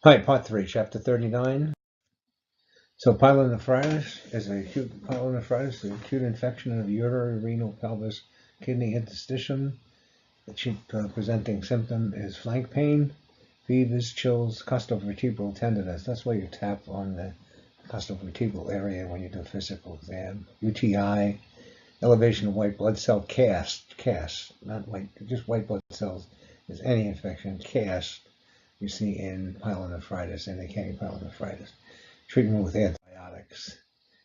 Hi, part 3, chapter 39. So pyelonephritis is an acute infection of the uterine, renal, pelvis, kidney interstitium. The chief presenting symptom is flank pain, fevers, chills, costovertebral tenderness. That's why you tap on the costovertebral area when you do a physical exam. UTI, elevation of white blood cell cast, not white, just white blood cells. Is any infection, cast, you see in pyelonephritis, indicating pyelonephritis. Treatment with antibiotics.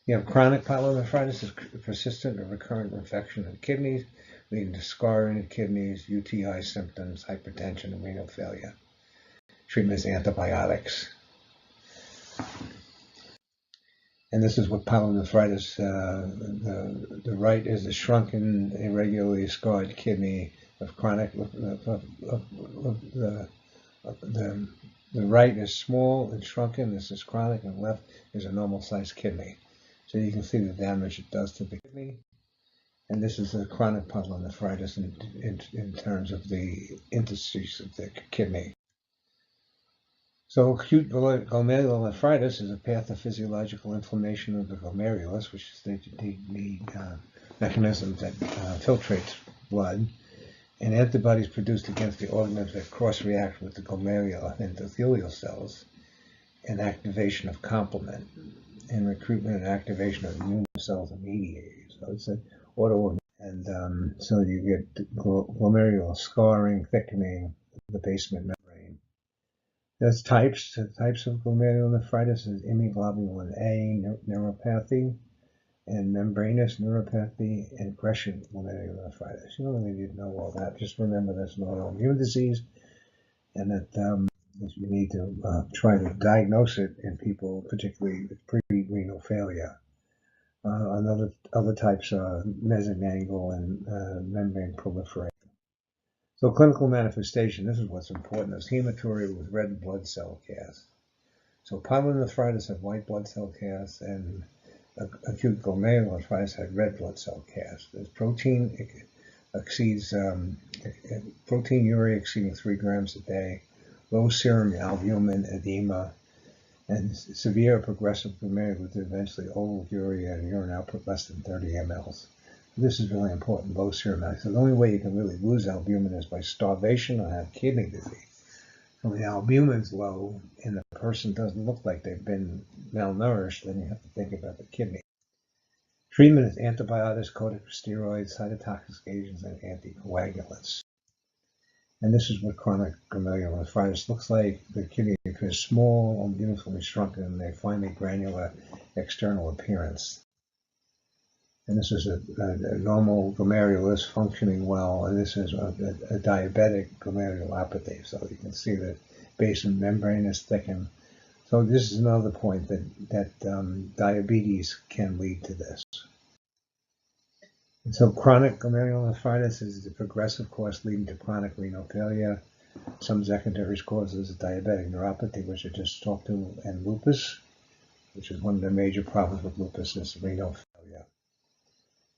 You have chronic pyelonephritis, is persistent or recurrent infection of kidneys, leading to scarring of kidneys, UTI symptoms, hypertension, and renal failure. Treatment is antibiotics. And this is what pyelonephritis, the right is a shrunken, irregularly scarred kidney of chronic, the right is small and shrunken, this is chronic, and left is a normal sized kidney. So you can see the damage it does to the kidney. And this is a chronic pyelonephritis in terms of the interstices of the kidney. So acute glomerulonephritis is a pathophysiological inflammation of the glomerulus, which is the mechanism that filtrates blood, and antibodies produced against the organs that cross-react with the glomerular endothelial cells, and activation of complement, and recruitment and activation of immune cells and mediators. So it's an autoimmune, and so you get glomerular scarring, thickening of the basement membrane. There's types of glomerulonephritis is immunoglobulin A neuropathy, and membranous neuropathy, and Gresham glomerulonephritis. You don't really need to know all that. Just remember that's an autoimmune disease, and that you need to try to diagnose it in people, particularly with pre-renal failure. Other types are mesomeningeal and membrane proliferation. So clinical manifestation, this is what's important, is hematuria with red blood cell cast. So pyelonephritis had white blood cell cast, and acute glomerulonephritis had red blood cell cast. There's protein proteinuria exceeding 3 grams a day, low serum albumin, edema, and severe progressive glomerular with eventually oliguria and urine output less than 30 mLs. This is really important, low serum albumin. So the only way you can really lose albumin is by starvation or have kidney disease. When the albumin's low and the person doesn't look like they've been malnourished, then you have to think about the kidney. Treatment is antibiotics, corticosteroids, cytotoxic agents, and anticoagulants. And this is what chronic glomerulonephritis looks like. The kidney appears small, uniformly shrunken, and they finely granular external appearance. And this is a normal glomerulus functioning well, and this is a diabetic glomerulopathy. So you can see the basement membrane is thickened. So this is another point that diabetes can lead to this. And so chronic glomerulonephritis is the progressive course leading to chronic renal failure. Some secondary causes of diabetic neuropathy, which I just talked to, and lupus, which is one of the major problems with lupus, is renal failure.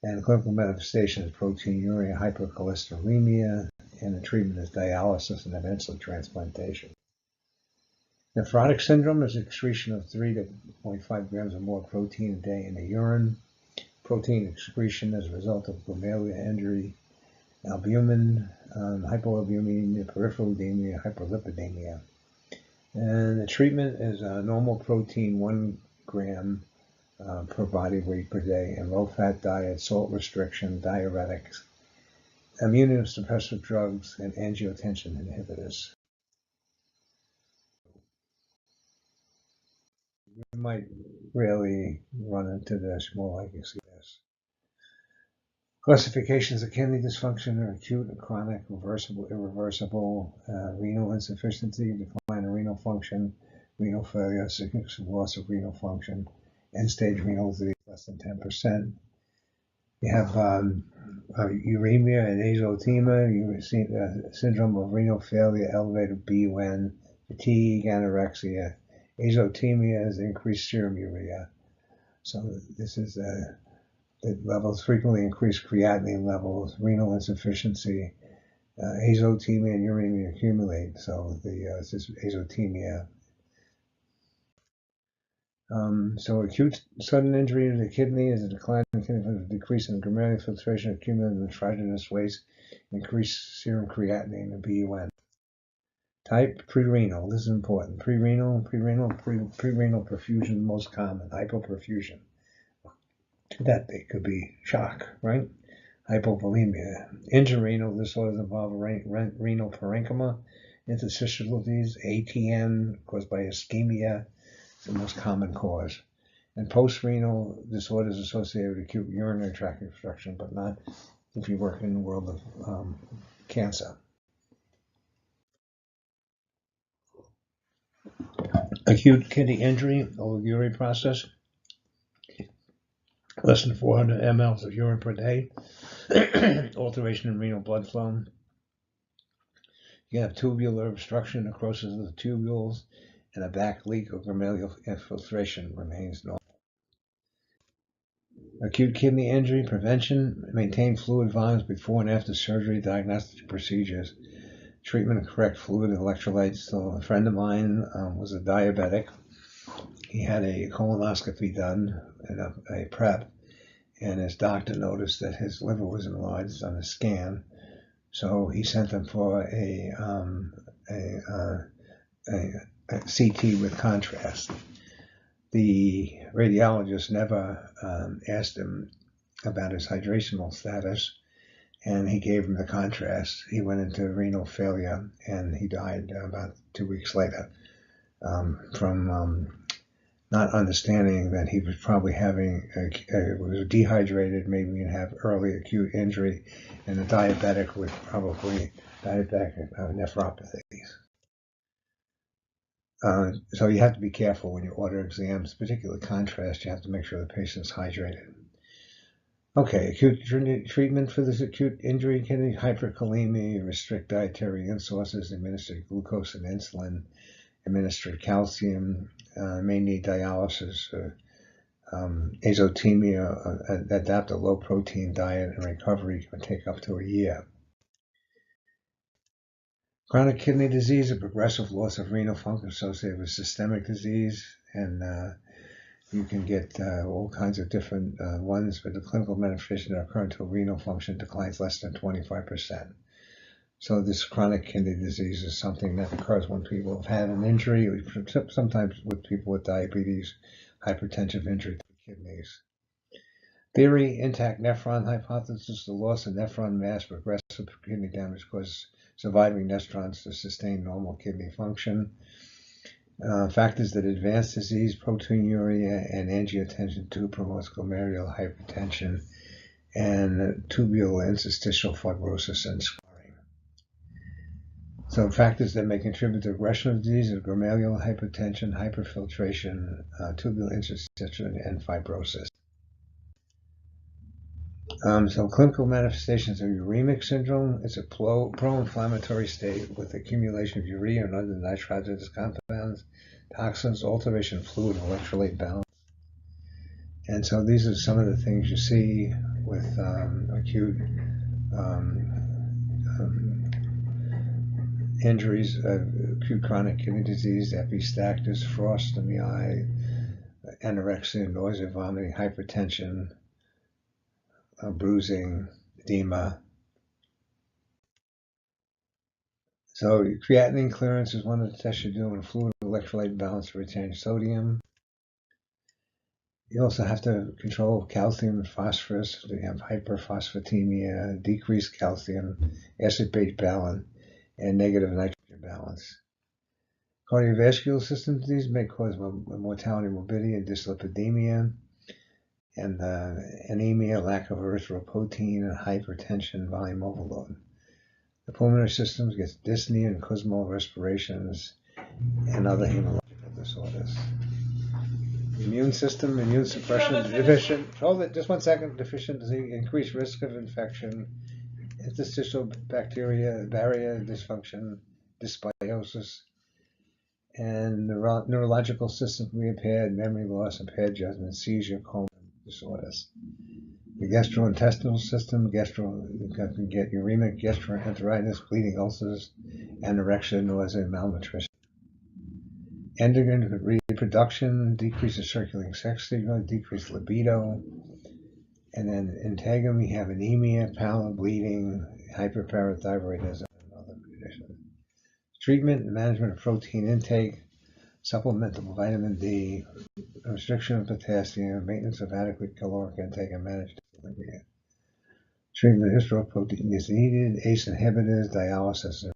And clinical manifestation is proteinuria, hypercholesterolemia, and the treatment is dialysis and eventually transplantation. Nephrotic syndrome is excretion of 3 to 0.5 grams or more protein a day in the urine. Protein excretion as a result of glomerular injury, albumin, hypoalbuminemia, peripheral edema, hyperlipidemia. And the treatment is normal protein, 1 gram per body weight per day, and low-fat diet, salt restriction, diuretics, immunosuppressive drugs, and angiotensin inhibitors. You might rarely run into this, more like you see this. Classifications of kidney dysfunction are acute and chronic, reversible, irreversible, renal insufficiency, decline in renal function, renal failure, significant loss of renal function, end-stage renal disease less than 10%. You have uremia and azotemia, you see syndrome of renal failure, elevated BUN, fatigue, anorexia. Azotemia is increased serum urea. So this is the levels frequently increase creatinine levels, renal insufficiency, azotemia and uremia accumulate. So this is azotemia So acute sudden injury to the kidney is a decline in kidney, decrease in glomerular filtration, accumulated nitrogenous waste, increased serum creatinine and BUN. Type prerenal. This is important. Prerenal perfusion, most common. Hypoperfusion. That they could be shock, right? Hypovolemia. Intrarenal disorders involve renal parenchyma, interstitial disease, ATN caused by ischemia, is the most common cause. And post-renal disorders associated with acute urinary tract obstruction, but not if you work in the world of cancer. Acute kidney injury, oliguria process, less than 400 mLs of urine per day, alteration in renal blood flow. You have tubular obstruction, necrosis of the tubules, and a back leak or glomerular infiltration remains normal. Acute kidney injury prevention, maintain fluid volumes before and after surgery, diagnostic procedures, treatment of correct fluid and electrolytes. So a friend of mine was a diabetic. He had a colonoscopy done and a prep, and his doctor noticed that his liver was enlarged on a scan. So he sent him for a CT with contrast. The radiologist never asked him about his hydrational status, and he gave him the contrast. He went into renal failure, and he died about 2 weeks later from not understanding that he was probably having was dehydrated, maybe even have early acute injury, and the diabetic with probably diabetic nephropathy. So you have to be careful when you order exams, particularly contrast. You have to make sure the patient's hydrated. Okay, acute treatment for this acute injury: kidney hyperkalemia, restrict dietary sources, administer glucose and insulin, administer calcium, may need dialysis, azotemia, adapt a low protein diet, and recovery can take up to a year. Chronic kidney disease, a progressive loss of renal function associated with systemic disease, and you can get all kinds of different ones, but the clinical manifestation occur until renal function declines less than 25%. So this chronic kidney disease is something that occurs when people have had an injury, sometimes with people with diabetes, hypertensive injury to the kidneys. Theory: intact nephron hypothesis. The loss of nephron mass, progressive kidney damage causes surviving nephrons to sustain normal kidney function. Factors that advance disease: proteinuria and angiotensin II promotes glomerular hypertension, and tubular interstitial fibrosis and scarring. So factors that may contribute to aggression of disease are glomerular hypertension, hyperfiltration, tubular interstitial, and fibrosis. So clinical manifestations of uremic syndrome: it's a pro-inflammatory state with accumulation of urea and other nitrogenous compounds, toxins, alteration of fluid and electrolyte balance. And so these are some of the things you see with acute injuries, acute chronic kidney disease: epistaxis, frost in the eye, anorexia, nausea, vomiting, hypertension, bruising, edema. So creatinine clearance is one of the tests you do, and fluid electrolyte balance to retain sodium. You also have to control calcium and phosphorus. You have hyperphosphatemia, decreased calcium, acid-base balance, and negative nitrogen balance. Cardiovascular system disease may cause mortality, morbidity, and dyslipidemia, and anemia, lack of erythropoietin, and hypertension, volume overload. The pulmonary system gets dyspnea and cosmal respirations and other hematological disorders. The immune system, immune suppression, deficient. Hold it, just 1 second. Deficiency, increased risk of infection, interstitial bacteria, barrier dysfunction, dysbiosis, and neurological system can be impaired, memory loss, impaired judgment, seizure, coma disorders. The gastrointestinal system, you can get uremic gastroenteritis, bleeding ulcers, anorexia, nausea, malnutrition. endocrine reproduction, decrease in circulating sex signal, decreased libido. And then integram, we have anemia, pallor, bleeding, hyperparathyroidism, and other conditions. Treatment and management of protein intake, supplemental vitamin D, restriction of potassium, maintenance of adequate caloric intake, and managed dyslipidemia. Treatment of hysteroprotein is needed, ACE inhibitors, dialysis, and